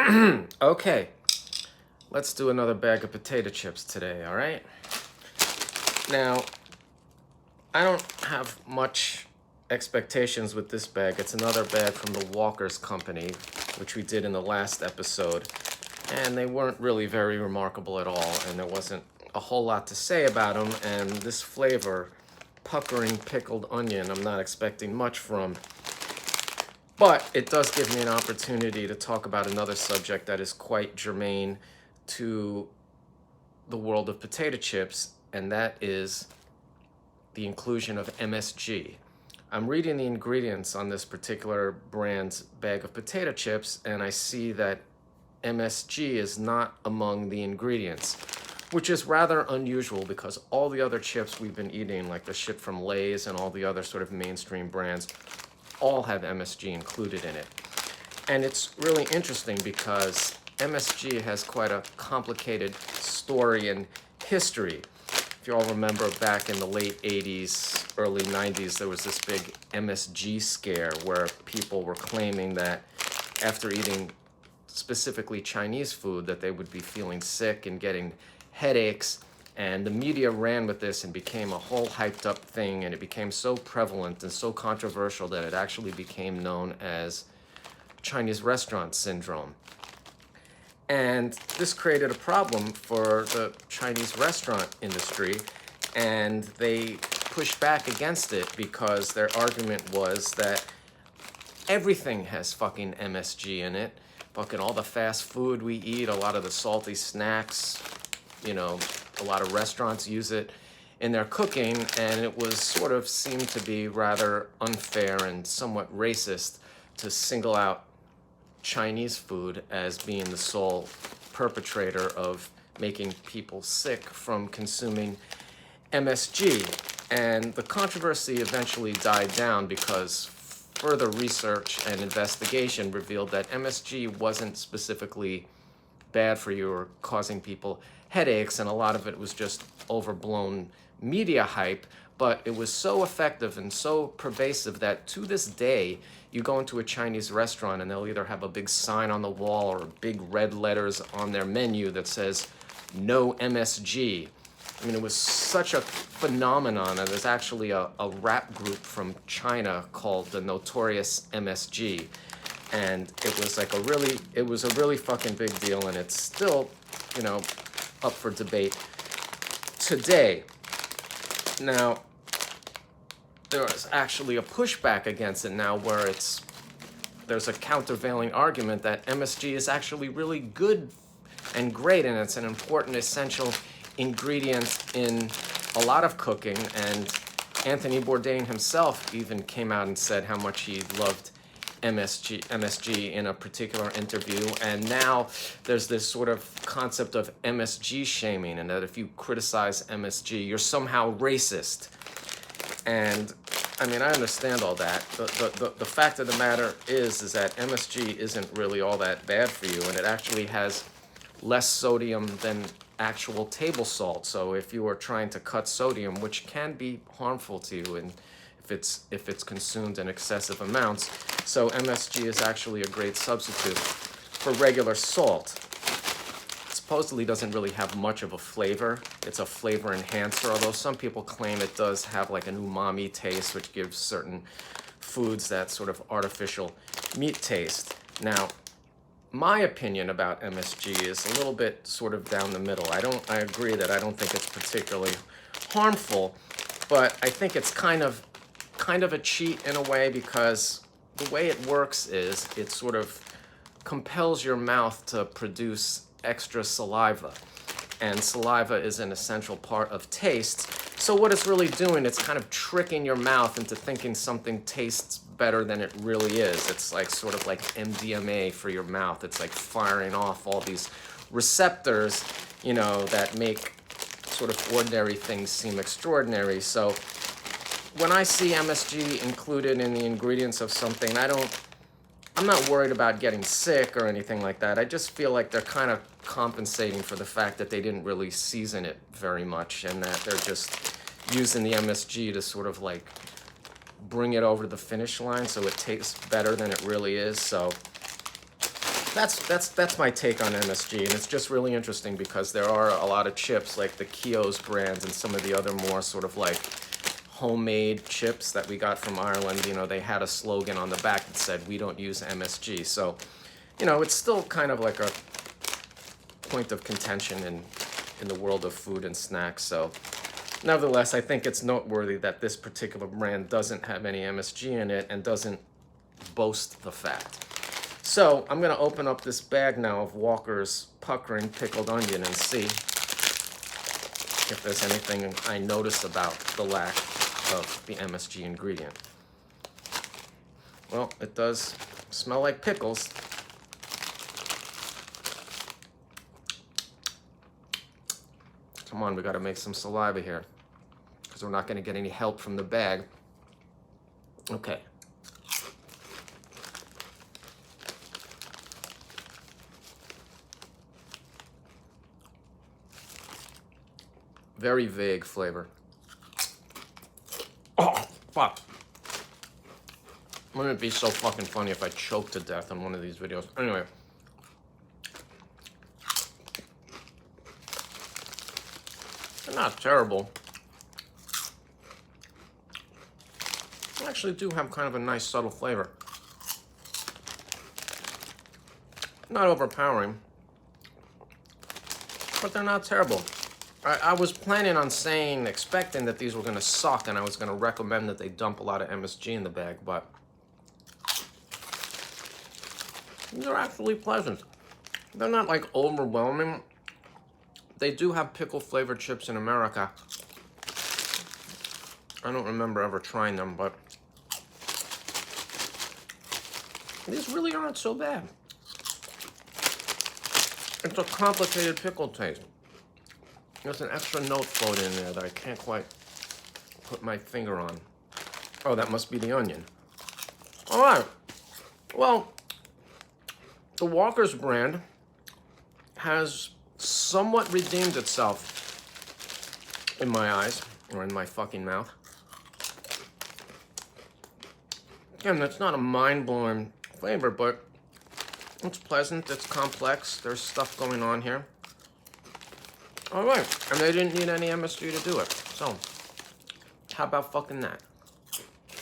Okay, let's do another bag of potato chips today, all right? Now, I don't have much expectations with this bag. It's another bag from the Walker's Company, which we did in the last episode, and they weren't really very remarkable at all, and there wasn't a whole lot to say about them, and this flavor, puckering pickled onion, I'm not expecting much from. But it does give me an opportunity to talk about another subject that is quite germane to the world of potato chips, and that is the inclusion of MSG. I'm reading the ingredients on this particular brand's bag of potato chips, and I see that MSG is not among the ingredients, which is rather unusual because all the other chips we've been eating, like the shit from Lay's and all the other sort of mainstream brands, all have MSG included in it. And it's really interesting because MSG has quite a complicated story and history. If you all remember back in the late 80s, early 90s, there was this big MSG scare where people were claiming that after eating specifically Chinese food that they would be feeling sick and getting headaches. And the media ran with this and became a whole hyped up thing, and it became so prevalent and so controversial that it actually became known as Chinese restaurant syndrome. And this created a problem for the Chinese restaurant industry, and they pushed back against it because their argument was that everything has fucking MSG in it. Fucking all the fast food we eat, a lot of the salty snacks, a lot of restaurants use it in their cooking, and it was sort of seemed to be rather unfair and somewhat racist to single out Chinese food as being the sole perpetrator of making people sick from consuming MSG. And the controversy eventually died down because further research and investigation revealed that MSG wasn't specifically bad for you or causing people headaches, and a lot of it was just overblown media hype, but it was so effective and so pervasive that to this day, you go into a Chinese restaurant and they'll either have a big sign on the wall or big red letters on their menu that says, "No MSG." I mean, it was such a phenomenon, and there's actually a rap group from China called the Notorious MSG. And it was like a really fucking big deal, and it's still, up for debate today. Now, there is actually a pushback against it now where there's a countervailing argument that MSG is actually really good and great, and it's an important essential ingredient in a lot of cooking. And Anthony Bourdain himself even came out and said how much he loved MSG in a particular interview, and now there's this sort of concept of MSG shaming, and that if you criticize MSG, you're somehow racist. And I mean, I understand all that. The fact of the matter is that MSG isn't really all that bad for you, and it actually has less sodium than actual table salt. So if you are trying to cut sodium, which can be harmful to you, and if it's consumed in excessive amounts. So MSG is actually a great substitute for regular salt. It supposedly doesn't really have much of a flavor. It's a flavor enhancer, although some people claim it does have like an umami taste, which gives certain foods that sort of artificial meat taste. Now, my opinion about MSG is a little bit sort of down the middle. I agree that I don't think it's particularly harmful, but I think it's kind of a cheat in a way, because the way it works is it sort of compels your mouth to produce extra saliva, and saliva is an essential part of taste. So what it's really doing, it's kind of tricking your mouth into thinking something tastes better than it really is. It's like sort of like MDMA for your mouth. It's like firing off all these receptors, that make sort of ordinary things seem extraordinary. So when I see MSG included in the ingredients of something, I'm not worried about getting sick or anything like that. I just feel like they're kind of compensating for the fact that they didn't really season it very much, and that they're just using the MSG to sort of like bring it over the finish line so it tastes better than it really is. So that's my take on MSG, and it's just really interesting because there are a lot of chips like the Kio's brands and some of the other more sort of like homemade chips that we got from Ireland. You know, they had a slogan on the back that said, "We don't use MSG." So, you know, it's still kind of like a point of contention in the world of food and snacks. So, nevertheless, I think it's noteworthy that this particular brand doesn't have any MSG in it and doesn't boast the fact. So I'm gonna open up this bag now of Walker's Puckering Pickled Onion and see if there's anything I notice about the lack of the MSG ingredient. Well, it does smell like pickles. Come on, we gotta make some saliva here because we're not gonna get any help from the bag. Okay. Very vague flavor. Oh, fuck. Wouldn't it be so fucking funny if I choked to death on one of these videos? Anyway. They're not terrible. They actually do have kind of a nice subtle flavor. Not overpowering. But they're not terrible. I was planning on expecting that these were going to suck, and I was going to recommend that they dump a lot of MSG in the bag, but they're actually pleasant. They're not like overwhelming. They do have pickle flavored chips in America. I don't remember ever trying them, but these really aren't so bad. It's a complicated pickle taste. There's an extra note floating in there that I can't quite put my finger on. Oh, that must be the onion. All right. Well, the Walker's brand has somewhat redeemed itself in my eyes, or in my fucking mouth. Again, that's not a mind-blowing flavor, but it's pleasant, it's complex, there's stuff going on here. All right, and they didn't need any MSG to do it. So, how about fucking that?